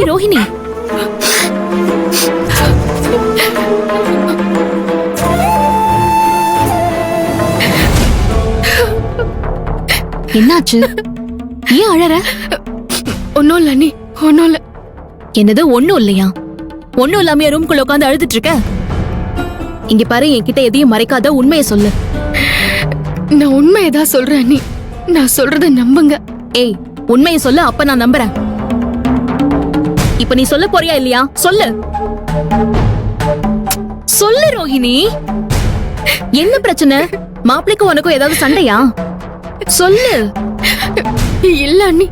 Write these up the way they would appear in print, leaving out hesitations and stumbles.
ரோஹிணி, என்னாச்சு? ஏன் அழற? ஒன்னும் இல்ல அண்ணி, ஒன்னும் இல்ல. என்னது ஒண்ணும் இல்லையா? ஒண்ணும் இல்லாம ரூம்குள்ள உட்காந்து அழுதுட்டு இருக்க? இங்க பாரு, என்கிட்ட எதையும் மறைக்காத, உண்மையை சொல்லு. நான் உண்மையதான் சொல்றேன் அண்ணி, நான் சொல்றத நம்புங்க. ஏய், உண்மையை சொல்லு, அப்ப நான் நம்புறேன். இப்ப நீ சொல்ல போறியா இல்லையா? சொல்லு சொல்லு ரோஹிணி, என்ன பிரச்சனை? மாப்பிளைக்கும் உனக்கும் ஏதாவது சண்டையா? சொல்லு. இல்ல அண்ணி,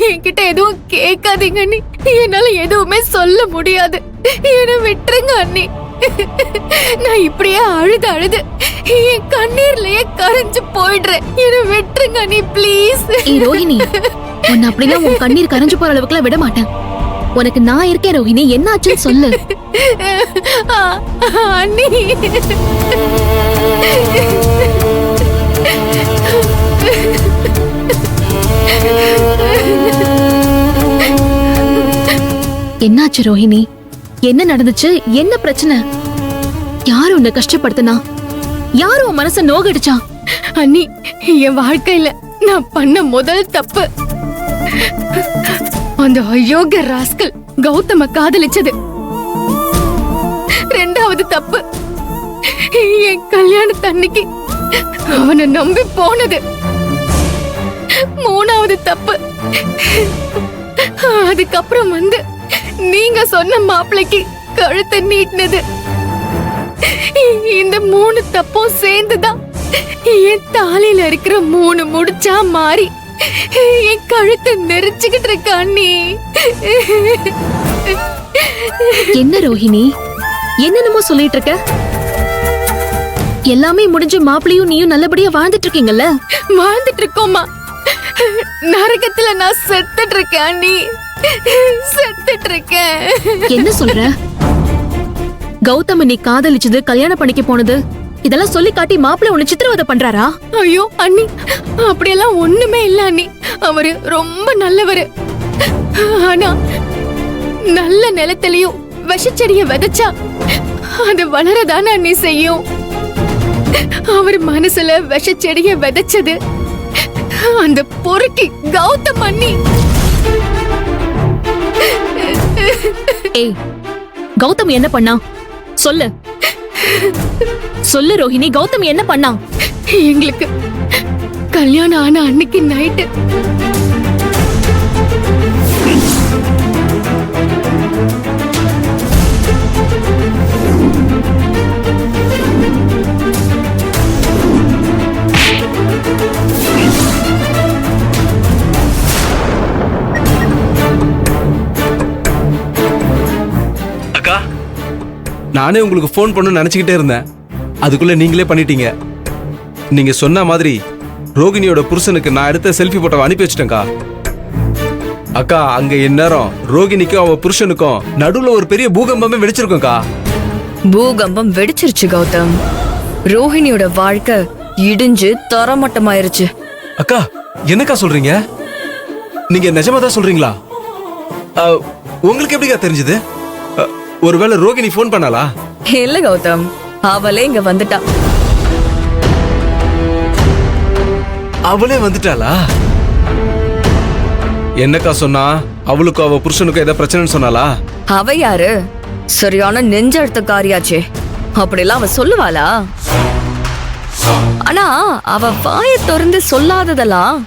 என்கிட்ட எதுவும் கேட்காதீங்க அண்ணி. என்னால எதுவுமே சொல்ல முடியாது. என்ன விட்டுருங்க அண்ணி. நான் இப்படியே அழுது அழுது என் கண்ணீர்லயே கரைஞ்சு போயிடுறேன். என்ன விட்டுருங்க அண்ணி, ப்ளீஸ். ரோஹிணி, உன்னை அப்படிலாம் உன் கண்ணீர் கரைஞ்சு போற அளவுக்குலாம் விட மாட்டேன். உனக்கு நான் இருக்கேன் ரோஹிணி, என்னாச்சுன்னு சொல்லு. அண்ணி, என்னாச்சு ரோஹிணி? என்ன நடந்துச்சு? என்ன பிரச்சனை? யாரு உன்னை கஷ்டப்படுத்தினா? யாரு உன் மனச நோகடிச்சா? அண்ணி, என் வாழ்க்கையில நான் பண்ண முதல் தப்பு அந்த அயோக்கிய ராஸ்கல் கௌதம காதலிச்சது. ரெண்டாவது தப்பு என் கல்யாணத்தன்னைக்கு அவனை நம்பி போனது. மூணாவது தப்பு அதுக்கப்புறம் வந்து நீங்க சொன்ன மாப்பிளைக்கு கழுத்தை நீட்டினது. இந்த 3 தப்பும் சேர்ந்துதான் என் தாலியில இருக்கிற 3 முடிச்சா மாறி என் கழுத்தை நெரிச்சுக்கிட்டு இருக்க அண்ணி. என்ன ரோஹிணி, என்னென்னமோ சொல்லிட்டு இருக்க? எல்லாமே முடிஞ்சு மாப்பிளையும் நீயும் நல்லபடியா வாழ்ந்துட்டு இருக்கீங்கல்ல? வாழ்ந்துட்டு இருக்கோமா? நரகத்துல நான் செத்துட்டு இருக்கேன் அண்ணி, செத்துட்டு இருக்கேன். என்ன சொல்ற? கௌதம நீ காதலிச்சது, கல்யாணம் பண்ணிக்க போனது, இதெல்லாம் சொல்லி காட்டி மாப்பிள்ளை உன்னை சித்திரவதை பண்றாரா? ஐயோ அண்ணி, அப்படியெல்லாம் ஒண்ணுமே இல்ல அண்ணி. அவரு ரொம்ப நல்லவரு. ஆனா நல்ல நிலத்திலையும் விஷச்செடிய விதைச்சா அது வளரதானே அண்ணி செய்யும். அவர் மனசுல விஷச்செடிய விதைச்சது அந்த பொறுக்கி கௌதம் அண்ணி. ஏய், கௌதம் என்ன பண்ணா? சொல்லு சொல்லு ரோஹிணி, கௌதம் என்ன பண்ணா? எங்களுக்கு கல்யாணம் ஆன அன்னைக்கு நைட்டு நானே உங்களுக்கு ஃபோன் பண்ணணும்னு நினைச்சுக்கிட்டே இருந்தேன். அதுக்குள்ள நீங்களே பண்ணிட்டீங்க. நீங்க சொன்ன மாதிரி ரோகிணியோட புருஷனுக்கு நான் எடுத்த செல்ஃபி போட்டோ அனுப்பி வச்சிட்டேன்க்கா. அக்கா, அங்க இந்நேரம் ரோகிணிக்கும் அவ புருஷனுக்கும் நடுவுல ஒரு பெரிய பூகம்பமே வெடிச்சிருக்கோம்க்கா. பூகம்பம் வெடிச்சிருச்சு கௌதம். ரோஹிணியோட வாழ்க்கை இடிஞ்சு தரமட்டமாயிருச்சு. அக்கா, என்னக்கா சொல்றீங்க? நீங்க நிஜமா தான் சொல்றீங்களா? உங்களுக்கு எப்படிக்கா தெரிஞ்சது? ஒருவேளை ரோகிணி ஃபோன் பண்ணாளா? இல்ல கௌதம், அவளே இங்க வந்துட்டா. அவளே வந்துட்டாளா? என்னக்கா சொன்னா? அவளுக்கும் அவ புருஷனுக்கும் ஏதாவது பிரச்சனைன்னு சொன்னாளா? அவ யாரு? சரியான நெஞ்சழுத்தக்காரியாச்சே. அப்படிலாம் அவ சொல்லுவாளா? ஆனா அவ வாயை திறந்து சொல்லாததெல்லாம்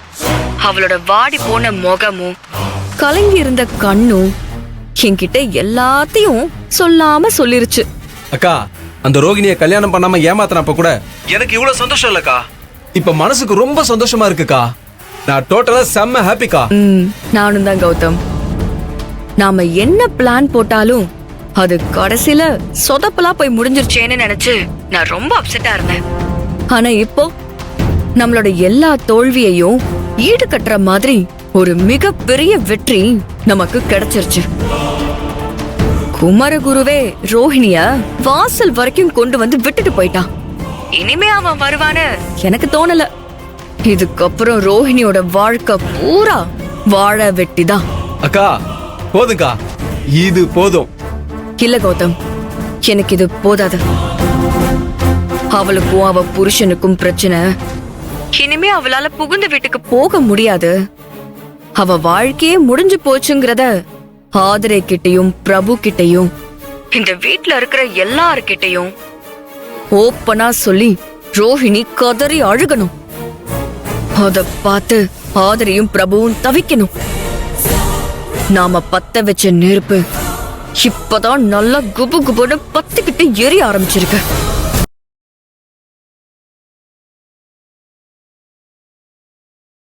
அவளோட வாடி போன முகமும் கலங்கி இருந்த கண்ணும் என்கிட்ட எல்லாத்தையும் சொல்லாம சொல்லிருச்சு. அக்கா, அந்த ரோகிணிய கல்யாணம் பண்ணாம ஏமாத்தினப்ப கூட எனக்கு இவ்வளவு சந்தோஷம் இல்லக்கா. இப்ப மனசுக்கு ரொம்ப சந்தோஷமா இருக்குக்கா. நான் டோட்டலா செம்ம ஹாப்பிக்கா. நானும் தான் கௌதம். நாம என்ன பிளான் போட்டாலும் அது கடைசியில சொதப்பலா போய் முடிஞ்சிருச்சேன்னு நினைச்சு நான் ரொம்ப அப்செட்டா இருந்தேன். ஆனா இப்போ நம்மளோட எல்லா தோல்வியையும் ஈடு கட்டுற மாதிரி ஒரு மிகப்பெரிய வெற்றி நமக்கு கிடைச்சிருச்சு. குமரகுருவே ரோஹிணிய வாசல் வரைக்கும் கொண்டு வந்து விட்டுட்டு போயிட்டான். இனிமே அவன் வருவான்னு எனக்கு தோணல. இதுக்கப்புறம் ரோஹிணியோட வாழ்க்கை பூரா வாழ வெட்டிதான். அக்கா, போதும்க்கா, இது போதும். இல்ல கௌதம், எனக்கு இது போதாது. அவளுக்கும் அவ புருஷனுக்கும் பிரச்சனை. இனிமே அவளால புகுந்த வீட்டுக்கு போக முடியாது. அவ வாழ்க்கையே முடிஞ்சு போச்சுங்கிறத ஆதிரை கிட்டையும் பிரபு கிட்டையும் இந்த வீட்ல இருக்கிற எல்லார்கிட்டையும் ஓப்பனா சொல்லி ரோஹிணி கதறி அழுகணும். அத பார்த்து ஆதிரையும் பிரபுவும் தவிக்கணும். நாம பத்த வச்ச நெருப்பு இப்பதான் நல்லா குபு குபுன்னு பத்துக்கிட்டு எரிய ஆரம்பிச்சிருக்கு.